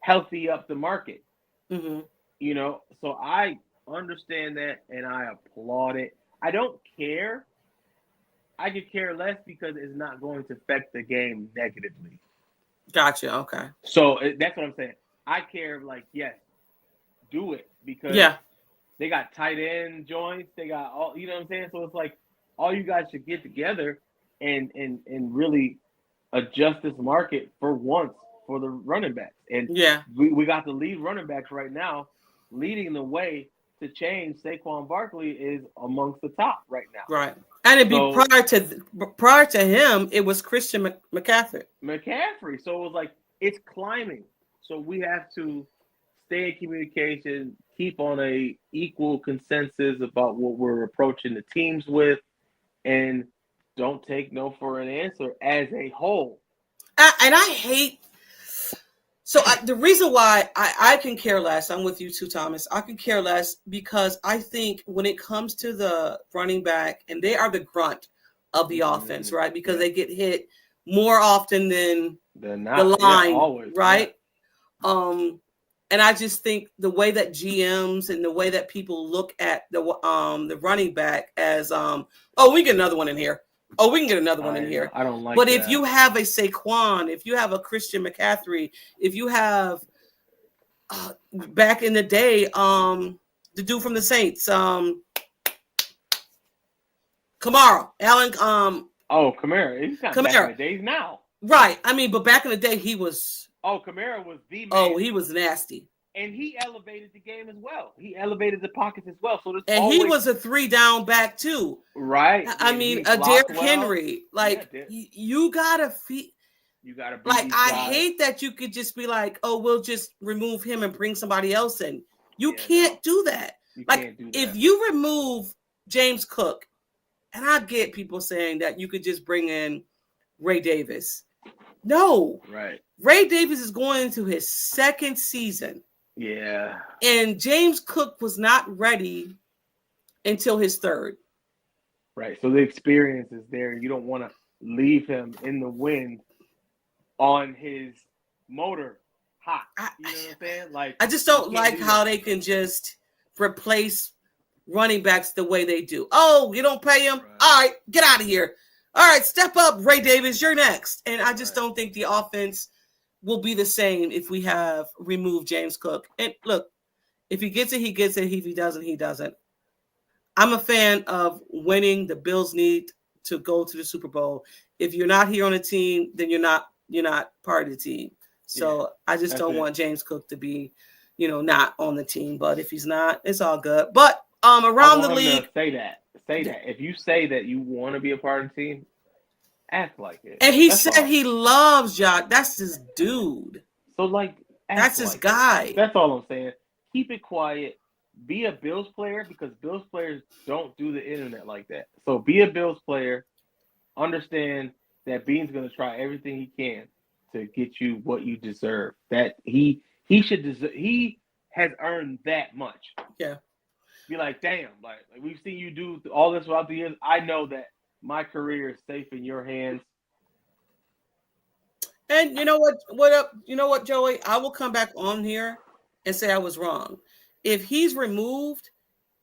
healthy up the market. So I understand that and I applaud it. I don't care. I could care less because it's not going to affect the game negatively. Gotcha. Okay. So that's what I'm saying. I care, yes, do it because they got tight end joints. They got all, you know what I'm saying? So it's like all you guys should get together and really adjust this market for once for the running backs. And we got the lead running backs right now leading the way to change. Saquon Barkley is amongst the top right now. Right. And it'd be prior to him, it was Christian McCaffrey. So it was like it's climbing. So we have to stay in communication, keep on a equal consensus about what we're approaching the teams with, and don't take no for an answer as a whole. And I hate. So the reason why I can care less, I'm with you too, Thomas. I can care less because I think when it comes to the running back, and they are the grunt of the offense, right? Because they get hit more often than the line, always, right? Yeah. And I just think the way that GMs and the way that people look at the running back as, we get another one in here. Oh, we can get another one in here. I don't like But that. if you have a Saquon, if you have a Christian McCaffrey, if you have back in the day, the dude from the Saints, Kamara, Allen. Kamara. He's not back in the days now. Right. I mean, but back in the day, he was. Oh, Kamara was the man. Oh, he was nasty. And he elevated the game as well. He elevated the pockets as well. So and he was a 3-down back too. Right. I mean, a Derrick Henry. Like you gotta feed. You gotta beat like these I guys. hate that you could just be like, oh, we'll just remove him and bring somebody else in. You can't do that. You like can't do that. If you remove James Cook, and I get people saying that you could just bring in Ray Davis. No. Right. Ray Davis is going into his second season. Yeah. And James Cook was not ready until his third. Right. So the experience is there. You don't want to leave him in the wind on his motor hot. You know what I'm saying? Like, I just don't like how they can just replace running backs the way they do. Oh, you don't pay him? Right. All right, get out of here. All right, step up, Ray Davis. You're next. And I just don't think the offense will be the same if we have removed James Cook. And look, if he gets it, he gets it. If he doesn't, he doesn't. I'm a fan of winning. The Bills need to go to the Super Bowl. If you're not here on the team, then you're not part of the team. So I just don't want James Cook to be, not on the team. But if he's not, it's all good. But around the league, say that. If you say that you want to be a part of the team, act like it. And he said he loves Josh. That's his dude. So that's his guy. That's all I'm saying. Keep it quiet. Be a Bills player, because Bills players don't do the internet like that. So be a Bills player. Understand that Bean's going to try everything he can to get you what you deserve. That he should deserve. He has earned that much. Yeah. Be like, damn, like we've seen you do all this throughout the years. I know that my career is safe in your hands. And you know what? What up? You know what, Joey? I will come back on here and say I was wrong. If he's removed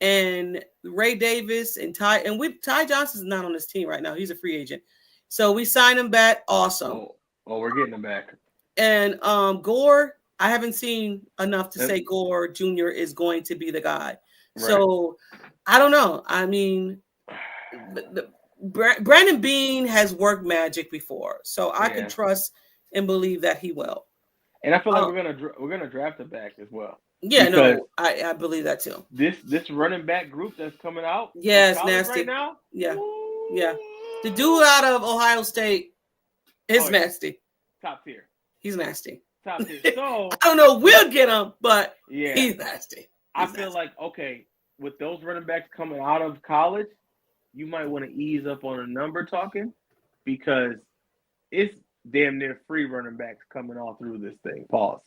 and Ray Davis and Ty Johnson's not on this team right now. He's a free agent. So we sign him back. Awesome. Oh, we're getting him back. And Gore, I haven't seen enough to say Gore Jr. is going to be the guy. Right. So I don't know. I mean, Brandon Beane has worked magic before, so I can trust and believe that he will. And I feel like we're gonna draft him back as well. Yeah, no, I believe that too. This running back group that's coming out, it's nasty right now. Yeah, yeah. The dude out of Ohio State is nasty. Top tier. He's nasty. Top tier. So I don't know. We'll get him, but he's nasty. I feel like, with those running backs coming out of college, you might want to ease up on the number talking, because it's damn near free running backs coming all through this thing. Pause.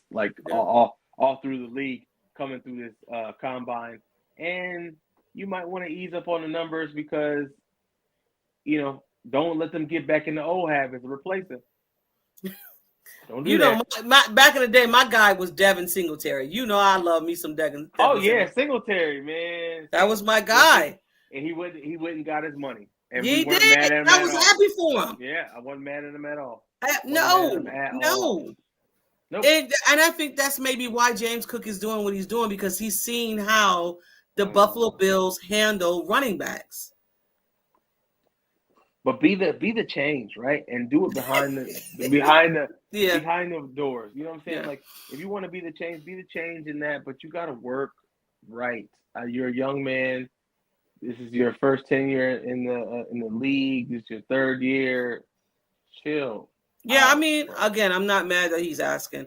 All through the league, coming through this combine. And you might want to ease up on the numbers because, don't let them get back in the old habits and replace them. Don't do that. Back in the day, my guy was Devin Singletary. I love me some Devin. Singletary, man. That was my guy. And he went and got his money. And he did. I was happy for him. Yeah, I wasn't mad at him at all. No. Nope. And I think that's maybe why James Cook is doing what he's doing, because he's seen how the Buffalo Bills handle running backs. But be the change, right? And do it behind the doors. You know what I'm saying? Yeah. Like, if you want to be the change in that, but you got to work right. You're a young man. This is your first tenure in the league. This is your third year. Chill. Yeah, I mean, again, I'm not mad that he's asking.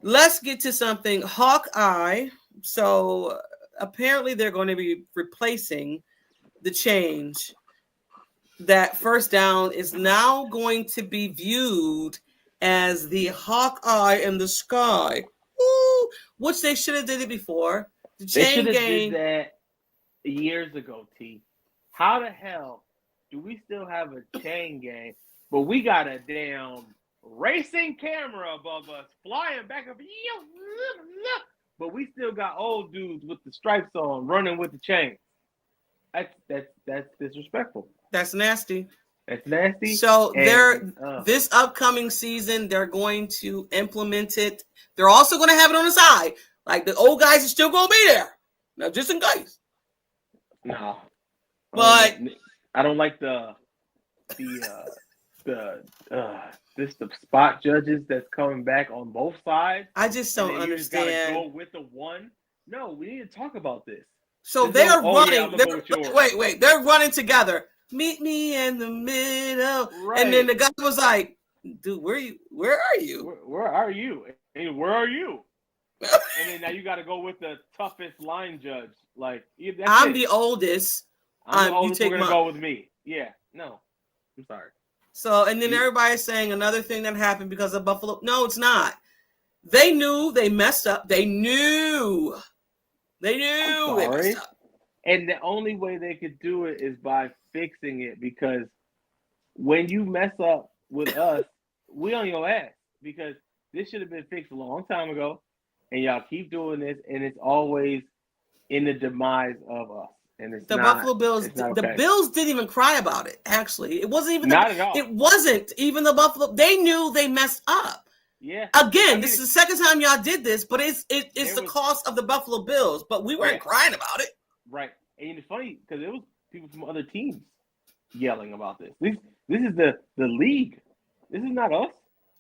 Let's get to something. Hawkeye. So apparently they're going to be replacing the change. That first down is now going to be viewed as the Hawkeye in the sky. Ooh, which they should have did it before. The chain game. Did that years ago, T. How the hell do we still have a chain game, but we got a damn racing camera above us flying back up, but we still got old dudes with the stripes on running with the chain? That's disrespectful. That's nasty. That's nasty. So this upcoming season, they're going to implement it. They're also going to have it on the side. Like, the old guys are still going to be there. Now, just in case. No. But I don't like the this the spot judges that's coming back on both sides. I just don't You just gotta understand. go with the one. No, we need to talk about this. So There's they're no, running. yeah, I'm gonna go with yours. Wait. They're running together. Meet me in the middle. Right. And then the guy was like, dude, where are you? Where are you? And where are you? And then now you got to go with the toughest line judge. Like, I'm the oldest. I'm the oldest. You We're going to go with me. Yeah. No. I'm sorry. So, and then everybody's saying another thing that happened because of Buffalo. No, it's not. They knew they messed up. They knew they messed up. And the only way they could do it is by fixing it, because when you mess up with us, we on your ass, because this should have been fixed a long time ago, and y'all keep doing this, and it's always in the demise of us. And it's Buffalo Bills. Okay. The Bills didn't even cry about it. Actually, it wasn't even not at all. It wasn't even the Buffalo. They knew they messed up. Yeah. Again, this is the second time y'all did this, but it's the cost of the Buffalo Bills. But we weren't crying about it. Right. And it's funny because it was people from other teams yelling about this. This is the league. This is not us.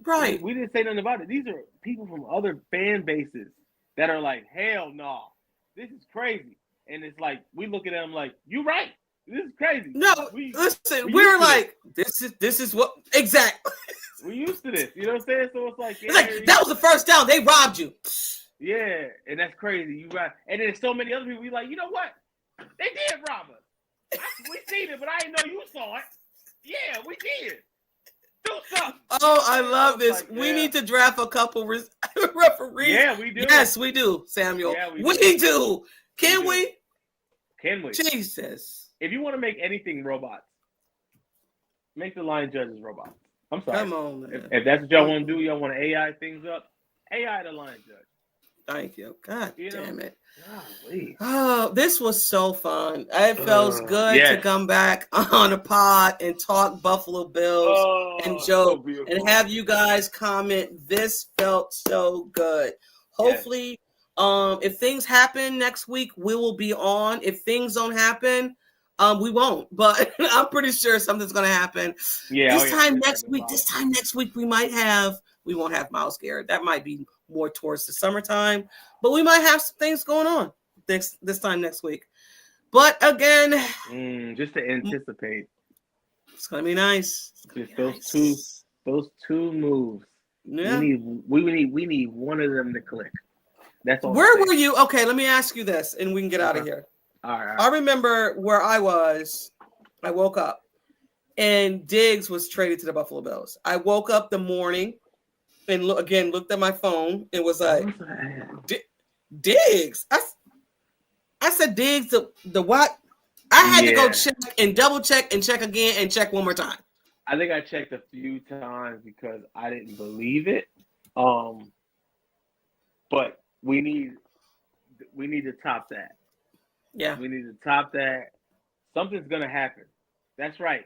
Right. We didn't say nothing about it. These are people from other fan bases that are like, hell no, this is crazy. And it's like, we look at them like, you right. This is crazy. No, listen, we're like, this is what exactly. We're used to this. You know what I'm saying? So it's like, that was the first down. They robbed you. Yeah, and that's crazy. You right. And then there's so many other people. We like, you know what? They did rob us. We seen it, but I didn't know you saw it. Yeah, we did. Do something. Oh, I love this. Like, we need to draft a couple referees. Yeah, we do. Yes, we do, Samuel. Yeah, we do. Can we? Can we? Jesus. If you want to make anything robots, make the line judges robots. I'm sorry. Come on, man. If that's what y'all want to do, y'all want to AI things up, AI the line judge. Thank you. God damn it. Golly. Oh, this was so fun. It felt good to come back on a pod and talk Buffalo Bills and joke and have you guys comment. This felt so good. Hopefully, if things happen next week, we will be on. If things don't happen, we won't. But I'm pretty sure something's going to happen. Yeah. This time next week, we won't have Myles Garrett. That might be more towards the summertime, but we might have some things going on this time next week. But again, just to anticipate, it's gonna be nice. Those two moves. Yeah. We need one of them to click. That's all. Where were you? Okay, let me ask you this, and we can get out of here. All right. I remember where I was. I woke up, and Diggs was traded to the Buffalo Bills. I woke up the morning. And looked at my phone and was like, Diggs. I said Diggs, the what? I had to go check and double check and check again and check one more time. I think I checked a few times because I didn't believe it. But we need to top that. Yeah. We need to top that. Something's gonna happen. That's right,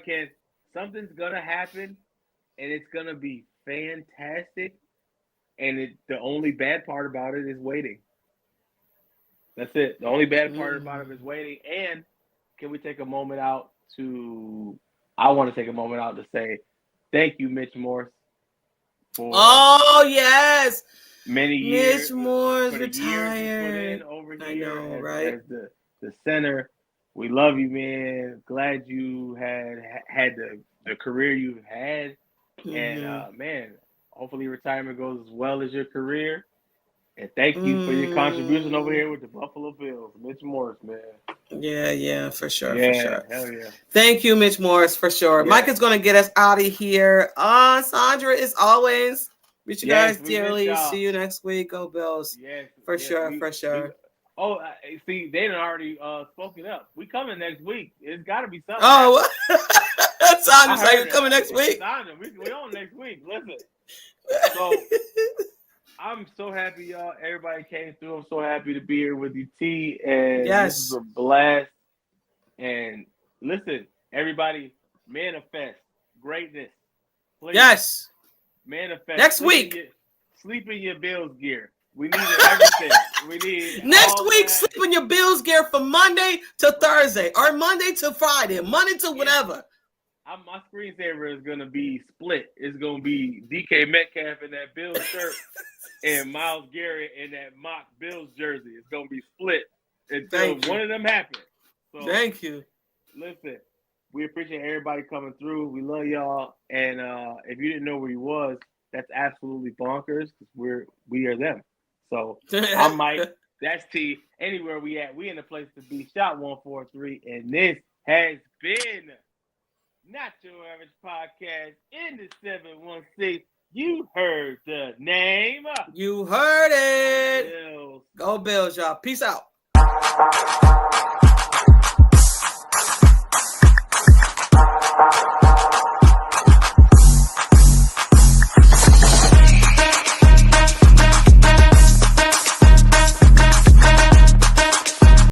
Ken. Something's gonna happen, and it's gonna be fantastic, and the only bad part about it is waiting. That's it. The only bad part about it is waiting. And can we take a moment out I want to take a moment out to say thank you, Mitch Morse, for yes, many years. Mitch Morse retired. I know, right? As the center. We love you, man. Glad you had the career you've had. And man, hopefully retirement goes as well as your career. And thank you for your contribution over here with the Buffalo Bills, Mitch Morse, man. Yeah, for sure. Hell yeah. Thank you, Mitch Morse, for sure. Yeah. Mike is going to get us out of here. Sandra, as always, miss you guys dearly. See you next week. Go Bills. Yes, for sure. See, they done already spoken up. We coming next week. It's got to be something. Oh, Sandra's like, you're coming next week. Sandra, we on next week. Listen. So, I'm so happy, y'all. Everybody came through. I'm so happy to be here with you, T. And this is a blast. And listen, everybody, manifest greatness. Please. Yes. Manifest. Next week. Sleep in your Bills gear. We need everything. We need next week. Sleep in your Bills gear from Monday to Thursday, or Monday to Friday, Monday to whatever. My screensaver is gonna be split. It's gonna be DK Metcalf in that Bills shirt and Myles Garrett in that mock Bills jersey. It's gonna be split until one of them happens. So thank you. Listen, we appreciate everybody coming through. We love y'all. And if you didn't know where he was, that's absolutely bonkers because we are them. So I'm Mike. That's T. Anywhere we at, we in the place to be. Shot 143, and this has been Not Your Average Podcast in the 716. You heard the name. You heard it. Bills. Go Bills, y'all. Peace out.